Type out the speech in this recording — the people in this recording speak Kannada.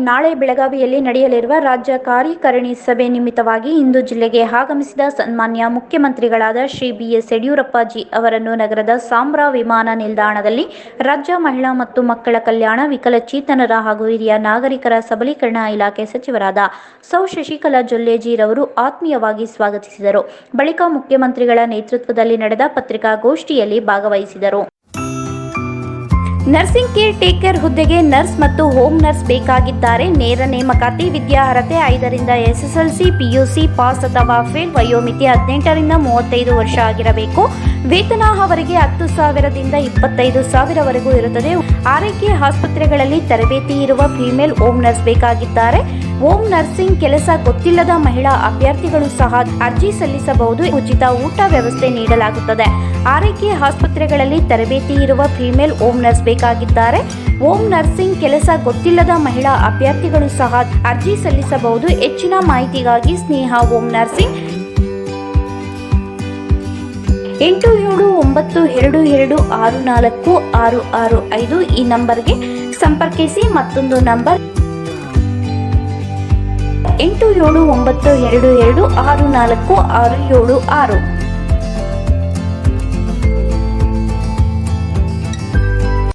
ನಾಳೆ ಬೆಳಗಾವಿಯಲ್ಲಿ ನಡೆಯಲಿರುವ ರಾಜ್ಯ ಕಾರ್ಯಕಾರಿಣಿ ಸಭೆ ನಿಮಿತ್ತವಾಗಿ ಇಂದು ಜಿಲ್ಲೆಗೆ ಆಗಮಿಸಿದ ಸನ್ಮಾನ್ಯ ಮುಖ್ಯಮಂತ್ರಿಗಳಾದ ಶ್ರೀ ಬಿ.ಎಸ್. ಯಡಿಯೂರಪ್ಪಾಜಿ ಅವರನ್ನು ನಗರದ ಸಾಂಬ್ರಾ ವಿಮಾನ ನಿಲ್ದಾಣದಲ್ಲಿ ರಾಜ್ಯ ಮಹಿಳಾ ಮತ್ತು ಮಕ್ಕಳ ಕಲ್ಯಾಣ, ವಿಕಲಚೇತನರ ಹಾಗೂ ಹಿರಿಯ ನಾಗರಿಕರ ಸಬಲೀಕರಣ ಇಲಾಖೆ ಸಚಿವರಾದ ಸೌ ಶಶಿಕಲಾ ಜೊಲ್ಲೆಜಿರವರು ಆತ್ಮೀಯವಾಗಿ ಸ್ವಾಗತಿಸಿದರು. ಬಳಿಕ ಮುಖ್ಯಮಂತ್ರಿಗಳ ನೇತೃತ್ವದಲ್ಲಿ ನಡೆದ ಪತ್ರಿಕಾಗೋಷ್ಠಿಯಲ್ಲಿ ಭಾಗವಹಿಸಿದರು. ನರ್ಸಿಂಗ್ ಕೇರ್ ಟೇಕರ್ ಹುದ್ದೆಗೆ ನರ್ಸ್ ಮತ್ತು ಹೋಮ್ ನರ್ಸ್ ಬೇಕಾಗಿದ್ದಾರೆ. ನೇರ ನೇಮಕಾತಿ. ವಿದ್ಯಾರ್ಹತೆ 5ರಿಂದ SSLC, PUC ಪಾಸ್ ಅಥವಾ ಫೇಲ್. ವಯೋಮಿತಿ 18ರಿಂದ 35 ವರ್ಷ ಆಗಿರಬೇಕು. ವೇತನ ಅವರಿಗೆ 10,000ದಿಂದ 25,000ವರೆಗೂ ಇರುತ್ತದೆ. ಆರೈಕೆ ಆಸ್ಪತ್ರೆಗಳಲ್ಲಿ ತರಬೇತಿ ಇರುವ ಫಿಮೇಲ್ ಹೋಮ್ ನರ್ಸ್ ಬೇಕಾಗಿದ್ದಾರೆ. ಹೋಮ್ ನರ್ಸಿಂಗ್ ಕೆಲಸ ಗೊತ್ತಿಲ್ಲದ ಮಹಿಳಾ ಅಭ್ಯರ್ಥಿಗಳು ಸಹ ಅರ್ಜಿ ಸಲ್ಲಿಸಬಹುದು. ಉಚಿತ ಊಟ ವ್ಯವಸ್ಥೆ ನೀಡಲಾಗುತ್ತದೆ. ಆರೈಕೆ ಆಸ್ಪತ್ರೆಗಳಲ್ಲಿ ತರಬೇತಿ ಇರುವ ಫಿಮೇಲ್ ಹೋಮ್ ನರ್ಸ್ ಬೇಕಾಗಿದ್ದಾರೆ. ಹೋಮ್ ನರ್ಸಿಂಗ್ ಕೆಲಸ ಗೊತ್ತಿಲ್ಲದ ಮಹಿಳಾ ಅಭ್ಯರ್ಥಿಗಳು ಸಹ ಅರ್ಜಿ ಸಲ್ಲಿಸಬಹುದು. ಹೆಚ್ಚಿನ ಮಾಹಿತಿಗಾಗಿ ಸ್ನೇಹ ಹೋಮ್ ನರ್ಸಿಂಗ್ 8792264665 ಈ ನಂಬರ್ಗೆ ಸಂಪರ್ಕಿಸಿ. ಮತ್ತೊಂದು ನಂಬರ್ 8792264676.